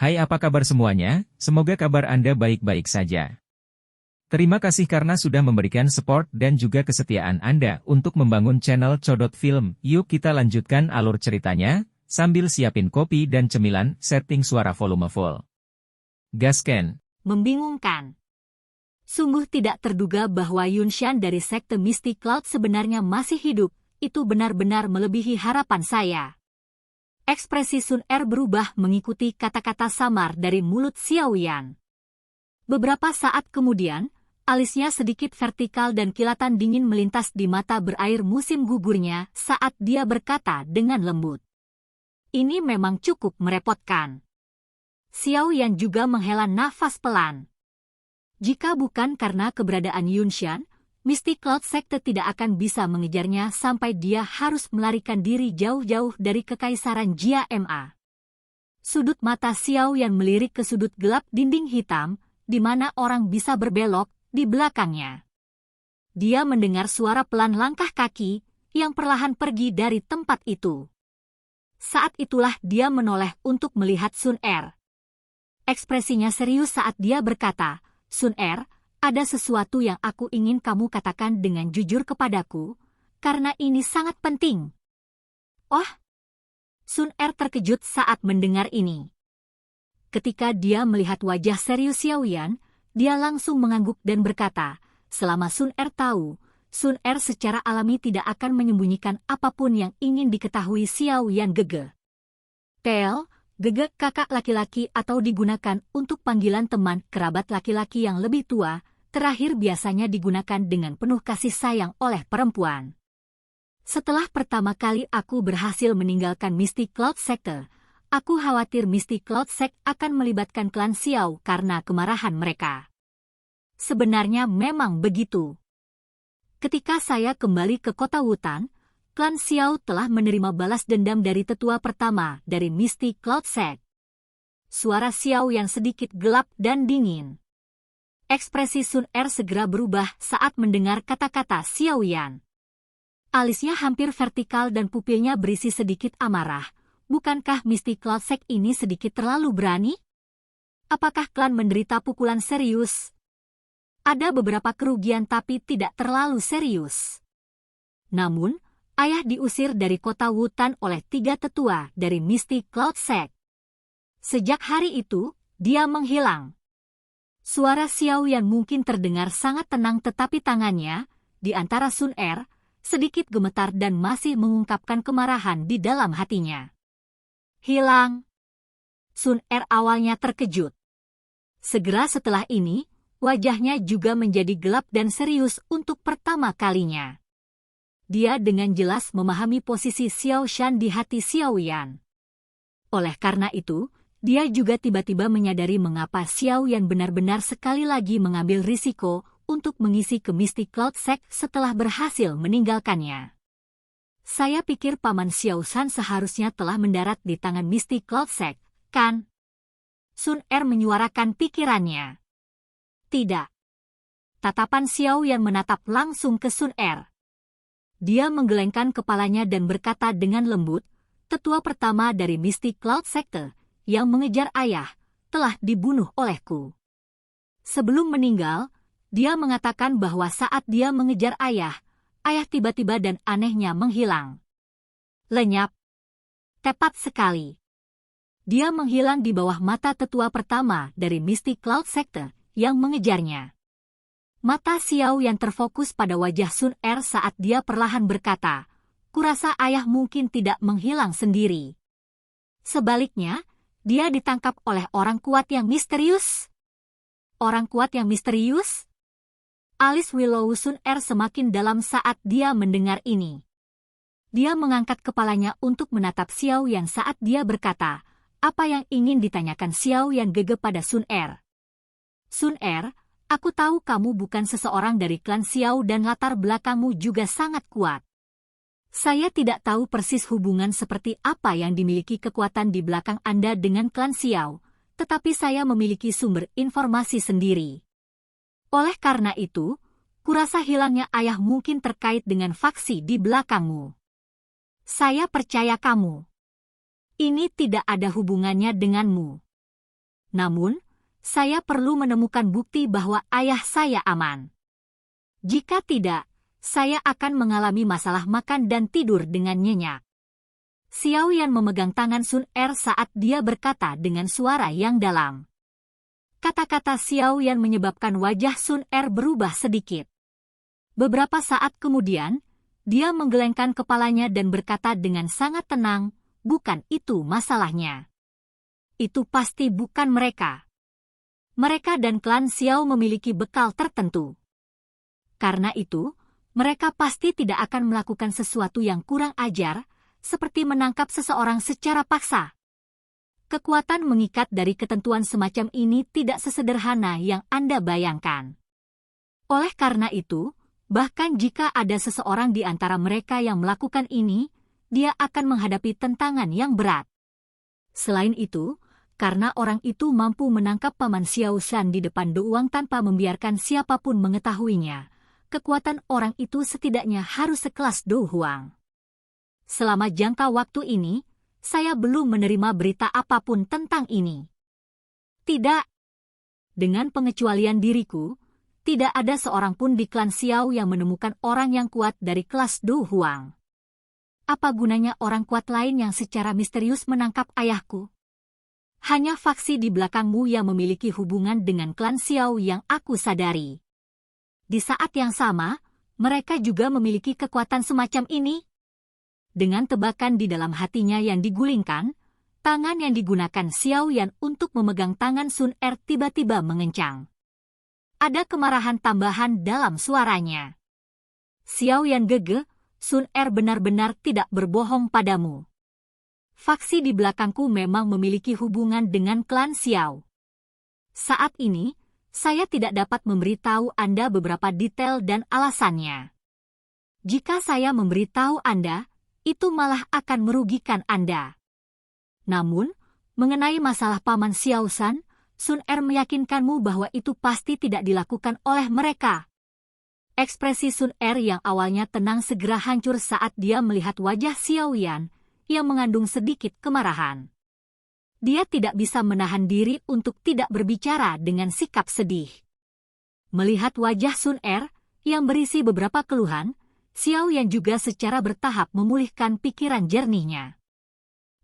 Hai, apa kabar semuanya? Semoga kabar Anda baik-baik saja. Terima kasih karena sudah memberikan support dan juga kesetiaan Anda untuk membangun channel Codot Film. Yuk kita lanjutkan alur ceritanya, sambil siapin kopi dan cemilan, setting suara volume full. Gasken. Membingungkan. Sungguh tidak terduga bahwa Yunshan dari sekte Mystic Cloud sebenarnya masih hidup, itu benar-benar melebihi harapan saya. Ekspresi Sun Er berubah mengikuti kata-kata samar dari mulut Xiao Yan. Beberapa saat kemudian, alisnya sedikit vertikal dan kilatan dingin melintas di mata berair musim gugurnya saat dia berkata dengan lembut. Ini memang cukup merepotkan. Xiao Yan juga menghela nafas pelan. Jika bukan karena keberadaan Yunshan, Mystic Cloud Sekte tidak akan bisa mengejarnya sampai dia harus melarikan diri jauh-jauh dari kekaisaran Jia Ma. Sudut mata Xiao Yan melirik ke sudut gelap dinding hitam, di mana orang bisa berbelok di belakangnya. Dia mendengar suara pelan langkah kaki yang perlahan pergi dari tempat itu. Saat itulah dia menoleh untuk melihat Sun Er. Ekspresinya serius saat dia berkata, Sun Er, ada sesuatu yang aku ingin kamu katakan dengan jujur kepadaku, karena ini sangat penting. Oh! Sun Er terkejut saat mendengar ini. Ketika dia melihat wajah serius Xiao Yan, dia langsung mengangguk dan berkata, selama Sun Er tahu, Sun Er secara alami tidak akan menyembunyikan apapun yang ingin diketahui Xiao Yan Gege. Tel, Gege kakak laki-laki atau digunakan untuk panggilan teman kerabat laki-laki yang lebih tua, terakhir biasanya digunakan dengan penuh kasih sayang oleh perempuan. Setelah pertama kali aku berhasil meninggalkan Mystic Cloud Sector, aku khawatir Mystic Cloud Sect akan melibatkan klan Xiao karena kemarahan mereka. Sebenarnya memang begitu. Ketika saya kembali ke kota Wutan, klan Xiao telah menerima balas dendam dari tetua pertama dari Mystic Cloud Sect. Suara Xiao yang sedikit gelap dan dingin. Ekspresi Sun Er segera berubah saat mendengar kata-kata Xiao Yan. Alisnya hampir vertikal dan pupilnya berisi sedikit amarah. Bukankah Mystic Cloud Sect ini sedikit terlalu berani? Apakah klan menderita pukulan serius? Ada beberapa kerugian tapi tidak terlalu serius. Namun, ayah diusir dari kota Wutan oleh 3 tetua dari Mystic Cloud Sect. Sejak hari itu, dia menghilang. Suara Xiao Yan mungkin terdengar sangat tenang tetapi tangannya, di antara Sun Er, sedikit gemetar dan masih mengungkapkan kemarahan di dalam hatinya. Hilang. Sun Er awalnya terkejut. Segera setelah ini, wajahnya juga menjadi gelap dan serius untuk pertama kalinya. Dia dengan jelas memahami posisi Xiao Shan di hati Xiao Yan. Oleh karena itu, dia juga tiba-tiba menyadari mengapa Xiao Yan benar-benar sekali lagi mengambil risiko untuk mengisi ke Mystic Cloud Sect setelah berhasil meninggalkannya. Saya pikir Paman Xiao Shan seharusnya telah mendarat di tangan Mystic Cloud Sect, kan? Sun Er menyuarakan pikirannya. Tidak. Tatapan Xiao Yan menatap langsung ke Sun Er. Dia menggelengkan kepalanya dan berkata dengan lembut, tetua pertama dari Mystic Cloud Sector, yang mengejar ayah, telah dibunuh olehku. Sebelum meninggal, dia mengatakan bahwa saat dia mengejar ayah tiba-tiba dan anehnya menghilang. Lenyap. Tepat sekali. Dia menghilang di bawah mata tetua pertama dari Mystic Cloud Sector yang mengejarnya. Mata Xiao yang terfokus pada wajah Sun Er saat dia perlahan berkata, kurasa ayah mungkin tidak menghilang sendiri. Sebaliknya, dia ditangkap oleh orang kuat yang misterius. Orang kuat yang misterius? Alis Willow Sun Er semakin dalam saat dia mendengar ini. Dia mengangkat kepalanya untuk menatap Xiao Yan saat dia berkata, apa yang ingin ditanyakan Xiao Yan Gege pada Sun Er? Sun Er, aku tahu kamu bukan seseorang dari klan Xiao dan latar belakangmu juga sangat kuat. Saya tidak tahu persis hubungan seperti apa yang dimiliki kekuatan di belakang Anda dengan klan Xiao, tetapi saya memiliki sumber informasi sendiri. Oleh karena itu, kurasa hilangnya ayah mungkin terkait dengan faksi di belakangmu. Saya percaya kamu. Ini tidak ada hubungannya denganmu. Namun, saya perlu menemukan bukti bahwa ayah saya aman. Jika tidak, saya akan mengalami masalah makan dan tidur dengan nyenyak. Xiao Yan memegang tangan Sun Er saat dia berkata dengan suara yang dalam. Kata-kata Xiao Yan menyebabkan wajah Sun Er berubah sedikit. Beberapa saat kemudian, dia menggelengkan kepalanya dan berkata dengan sangat tenang, bukan itu masalahnya. Itu pasti bukan mereka. Mereka dan klan Xiao memiliki bekal tertentu. Karena itu, mereka pasti tidak akan melakukan sesuatu yang kurang ajar, seperti menangkap seseorang secara paksa. Kekuatan mengikat dari ketentuan semacam ini tidak sesederhana yang Anda bayangkan. Oleh karena itu, bahkan jika ada seseorang di antara mereka yang melakukan ini, dia akan menghadapi tantangan yang berat. Selain itu, karena orang itu mampu menangkap Paman Xiao Shan di depan Douang tanpa membiarkan siapapun mengetahuinya, kekuatan orang itu setidaknya harus sekelas Do Huang. Selama jangka waktu ini, saya belum menerima berita apapun tentang ini. Tidak. Dengan pengecualian diriku, tidak ada seorang pun di klan Xiao yang menemukan orang yang kuat dari kelas Do Huang. Apa gunanya orang kuat lain yang secara misterius menangkap ayahku? Hanya faksi di belakangmu yang memiliki hubungan dengan klan Xiao yang aku sadari. Di saat yang sama, mereka juga memiliki kekuatan semacam ini. Dengan tebakan di dalam hatinya yang digulingkan, tangan yang digunakan Xiao Yan untuk memegang tangan Sun Er tiba-tiba mengencang. Ada kemarahan tambahan dalam suaranya. Xiao Yan gege, Sun Er benar-benar tidak berbohong padamu. Faksi di belakangku memang memiliki hubungan dengan klan Xiao. Saat ini, saya tidak dapat memberitahu Anda beberapa detail dan alasannya. Jika saya memberitahu Anda, itu malah akan merugikan Anda. Namun, mengenai masalah Paman Xiao Shan, Sun Er meyakinkanmu bahwa itu pasti tidak dilakukan oleh mereka. Ekspresi Sun Er yang awalnya tenang segera hancur saat dia melihat wajah Xiao Yan yang mengandung sedikit kemarahan. Dia tidak bisa menahan diri untuk tidak berbicara dengan sikap sedih. Melihat wajah Sun Er yang berisi beberapa keluhan, Xiao Yan juga secara bertahap memulihkan pikiran jernihnya.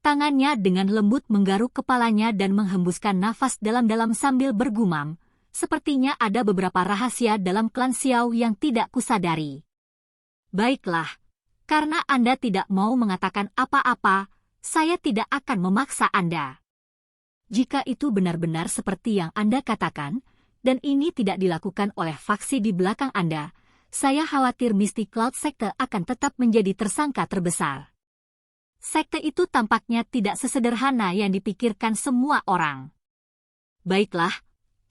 Tangannya dengan lembut menggaruk kepalanya dan menghembuskan nafas dalam-dalam sambil bergumam, sepertinya ada beberapa rahasia dalam klan Xiao yang tidak kusadari. Baiklah, karena Anda tidak mau mengatakan apa-apa, saya tidak akan memaksa Anda. Jika itu benar-benar seperti yang Anda katakan, dan ini tidak dilakukan oleh faksi di belakang Anda, saya khawatir Misty Cloud Sekte akan tetap menjadi tersangka terbesar. Sekte itu tampaknya tidak sesederhana yang dipikirkan semua orang. Baiklah,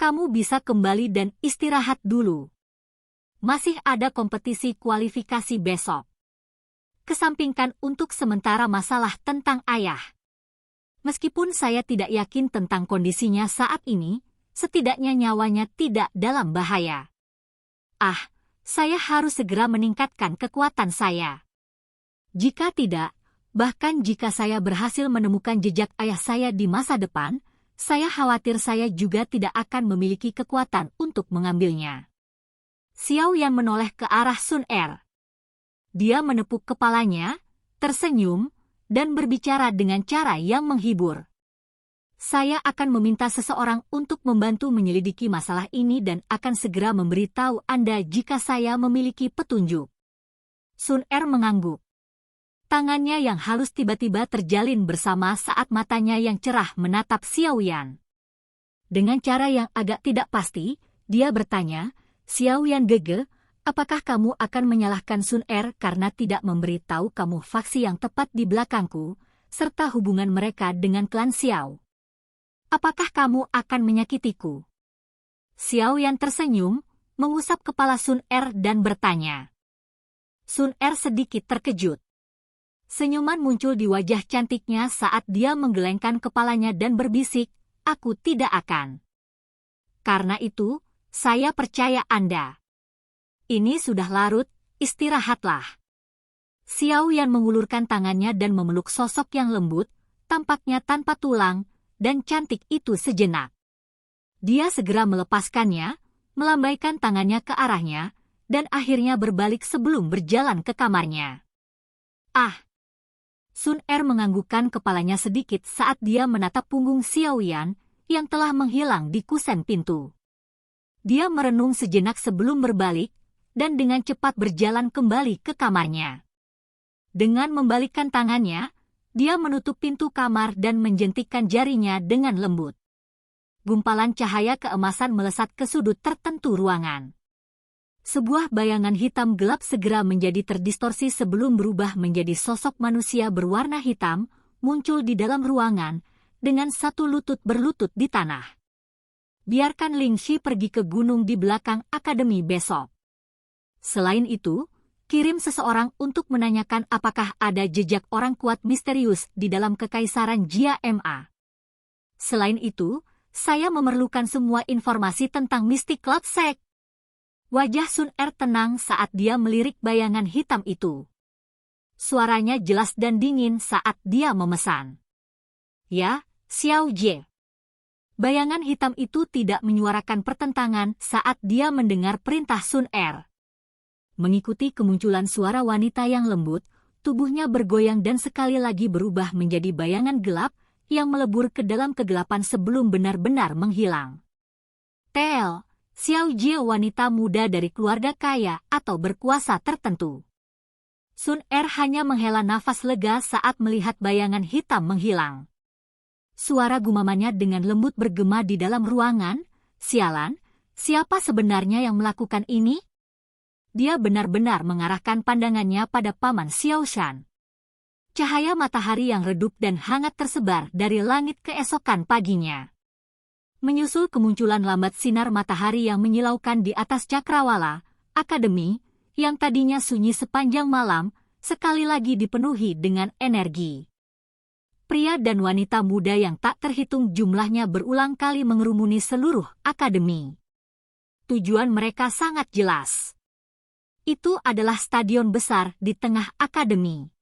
kamu bisa kembali dan istirahat dulu. Masih ada kompetisi kualifikasi besok. Kesampingkan untuk sementara masalah tentang ayah. Meskipun saya tidak yakin tentang kondisinya saat ini, setidaknya nyawanya tidak dalam bahaya. Saya harus segera meningkatkan kekuatan saya. Jika tidak, bahkan jika saya berhasil menemukan jejak ayah saya di masa depan, saya khawatir saya juga tidak akan memiliki kekuatan untuk mengambilnya. Xiao Yan menoleh ke arah Sun Er. Dia menepuk kepalanya, tersenyum, dan berbicara dengan cara yang menghibur. Saya akan meminta seseorang untuk membantu menyelidiki masalah ini dan akan segera memberitahu Anda jika saya memiliki petunjuk. Sun Er mengangguk. Tangannya yang halus tiba-tiba terjalin bersama saat matanya yang cerah menatap Xiao Yan. Dengan cara yang agak tidak pasti, dia bertanya, Xiao Yan gege, apakah kamu akan menyalahkan Sun Er karena tidak memberitahu kamu faksi yang tepat di belakangku, serta hubungan mereka dengan klan Xiao? Apakah kamu akan menyakitiku? Xiao Yan tersenyum, mengusap kepala Sun Er dan bertanya. Sun Er sedikit terkejut. Senyuman muncul di wajah cantiknya saat dia menggelengkan kepalanya dan berbisik, aku tidak akan. Karena itu, saya percaya Anda. Ini sudah larut, istirahatlah. Xiao Yan mengulurkan tangannya dan memeluk sosok yang lembut, tampaknya tanpa tulang, dan cantik itu sejenak. Dia segera melepaskannya, melambaikan tangannya ke arahnya, dan akhirnya berbalik sebelum berjalan ke kamarnya. Ah! Sun Er menganggukkan kepalanya sedikit saat dia menatap punggung Xiao Yan yang telah menghilang di kusen pintu. Dia merenung sejenak sebelum berbalik, dan dengan cepat berjalan kembali ke kamarnya. Dengan membalikkan tangannya, dia menutup pintu kamar dan menjentikkan jarinya dengan lembut. Gumpalan cahaya keemasan melesat ke sudut tertentu ruangan. Sebuah bayangan hitam gelap segera menjadi terdistorsi sebelum berubah menjadi sosok manusia berwarna hitam, muncul di dalam ruangan, dengan satu lutut berlutut di tanah. Biarkan Ling Shi pergi ke gunung di belakang akademi besok. Selain itu, kirim seseorang untuk menanyakan apakah ada jejak orang kuat misterius di dalam kekaisaran Jia Ma. Selain itu, saya memerlukan semua informasi tentang Mystic Cloud Sect. Wajah Sun Er tenang saat dia melirik bayangan hitam itu. Suaranya jelas dan dingin saat dia memesan. Ya, Xiao Jie. Bayangan hitam itu tidak menyuarakan pertentangan saat dia mendengar perintah Sun Er. Mengikuti kemunculan suara wanita yang lembut, tubuhnya bergoyang dan sekali lagi berubah menjadi bayangan gelap yang melebur ke dalam kegelapan sebelum benar-benar menghilang. Tel, Xiao Jie wanita muda dari keluarga kaya atau berkuasa tertentu. Sun Er hanya menghela nafas lega saat melihat bayangan hitam menghilang. Suara gumamannya dengan lembut bergema di dalam ruangan, sialan, siapa sebenarnya yang melakukan ini? Dia benar-benar mengarahkan pandangannya pada Paman Xiao Shan. Cahaya matahari yang redup dan hangat tersebar dari langit keesokan paginya. Menyusul kemunculan lambat sinar matahari yang menyilaukan di atas cakrawala, akademi, yang tadinya sunyi sepanjang malam, sekali lagi dipenuhi dengan energi. Pria dan wanita muda yang tak terhitung jumlahnya berulang kali mengerumuni seluruh akademi. Tujuan mereka sangat jelas. Itu adalah stadion besar di tengah akademi.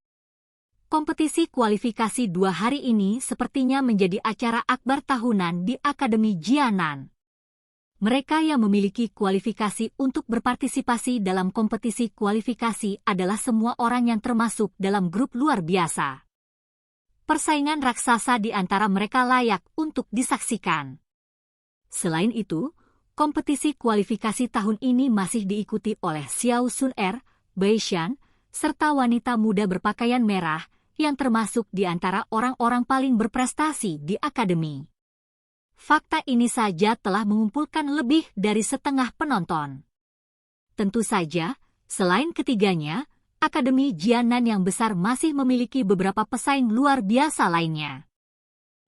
Kompetisi kualifikasi 2 hari ini sepertinya menjadi acara akbar tahunan di Akademi Jianan. Mereka yang memiliki kualifikasi untuk berpartisipasi dalam kompetisi kualifikasi adalah semua orang yang termasuk dalam grup luar biasa. Persaingan raksasa di antara mereka layak untuk disaksikan. Selain itu, kompetisi kualifikasi tahun ini masih diikuti oleh Xiao Sun Er, Bai Shan, serta wanita muda berpakaian merah, yang termasuk di antara orang-orang paling berprestasi di akademi. Fakta ini saja telah mengumpulkan lebih dari setengah penonton. Tentu saja, selain ketiganya, Akademi Jianan yang besar masih memiliki beberapa pesaing luar biasa lainnya.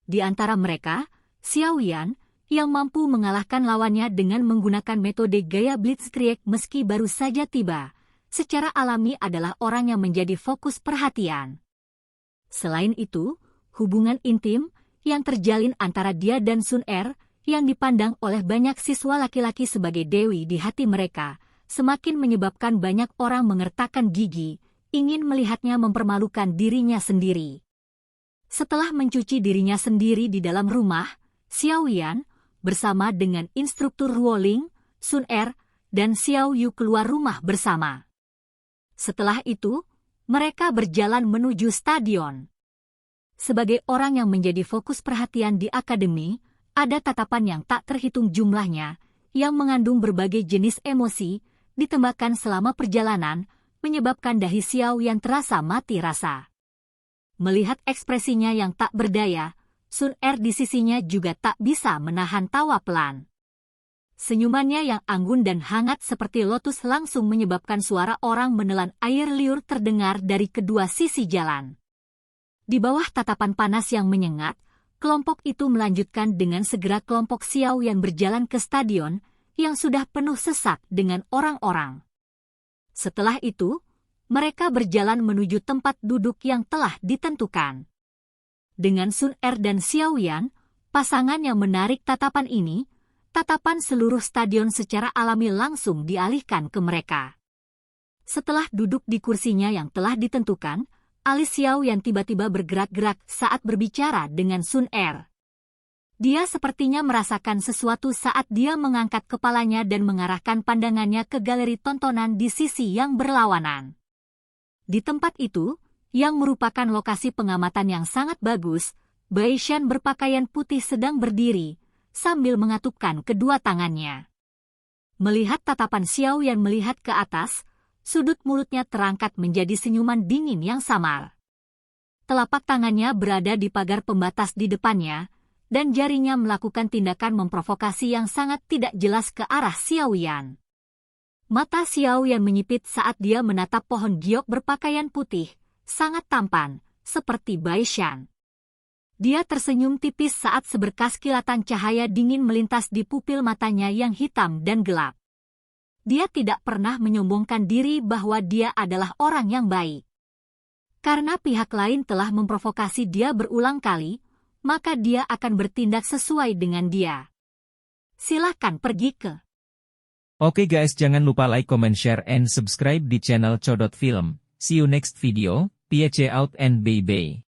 Di antara mereka, Xiao Yan, yang mampu mengalahkan lawannya dengan menggunakan metode gaya Blitzkrieg meski baru saja tiba, secara alami adalah orang yang menjadi fokus perhatian. Selain itu, hubungan intim yang terjalin antara dia dan Sun Er, yang dipandang oleh banyak siswa laki-laki sebagai dewi di hati mereka, semakin menyebabkan banyak orang mengertakkan gigi, ingin melihatnya mempermalukan dirinya sendiri. Setelah mencuci dirinya sendiri di dalam rumah, Xiao Yan, bersama dengan instruktur Ruoling, Sun Er, dan Xiao Yu keluar rumah bersama. Setelah itu, mereka berjalan menuju stadion. Sebagai orang yang menjadi fokus perhatian di akademi, ada tatapan yang tak terhitung jumlahnya, yang mengandung berbagai jenis emosi, ditembakkan selama perjalanan, menyebabkan dahi Xiao yang terasa mati rasa. Melihat ekspresinya yang tak berdaya, Sun Er di sisinya juga tak bisa menahan tawa pelan. Senyumannya yang anggun dan hangat seperti lotus langsung menyebabkan suara orang menelan air liur terdengar dari kedua sisi jalan. Di bawah tatapan panas yang menyengat, kelompok itu melanjutkan dengan segera kelompok Xiao yang berjalan ke stadion, yang sudah penuh sesak dengan orang-orang. Setelah itu, mereka berjalan menuju tempat duduk yang telah ditentukan. Dengan Sun Er dan Xiao Yan, pasangan yang menarik tatapan ini, tatapan seluruh stadion secara alami langsung dialihkan ke mereka. Setelah duduk di kursinya yang telah ditentukan, alis Xiao yang tiba-tiba bergerak-gerak saat berbicara dengan Sun Er. Dia sepertinya merasakan sesuatu saat dia mengangkat kepalanya dan mengarahkan pandangannya ke galeri tontonan di sisi yang berlawanan. Di tempat itu, yang merupakan lokasi pengamatan yang sangat bagus, Baishan berpakaian putih sedang berdiri, sambil mengatupkan kedua tangannya. Melihat tatapan Xiao Yan melihat ke atas, sudut mulutnya terangkat menjadi senyuman dingin yang samar. Telapak tangannya berada di pagar pembatas di depannya, dan jarinya melakukan tindakan memprovokasi yang sangat tidak jelas ke arah Xiao Yan. Mata Xiao Yan menyipit saat dia menatap pohon giok berpakaian putih, sangat tampan, seperti Baishan. Dia tersenyum tipis saat seberkas kilatan cahaya dingin melintas di pupil matanya yang hitam dan gelap. Dia tidak pernah menyombongkan diri bahwa dia adalah orang yang baik. Karena pihak lain telah memprovokasi dia berulang kali, maka dia akan bertindak sesuai dengan dia. Silahkan pergi ke. Oke guys, jangan lupa like, comment, share, and subscribe di channel Codot Film. See you next video, peace out and bye-bye.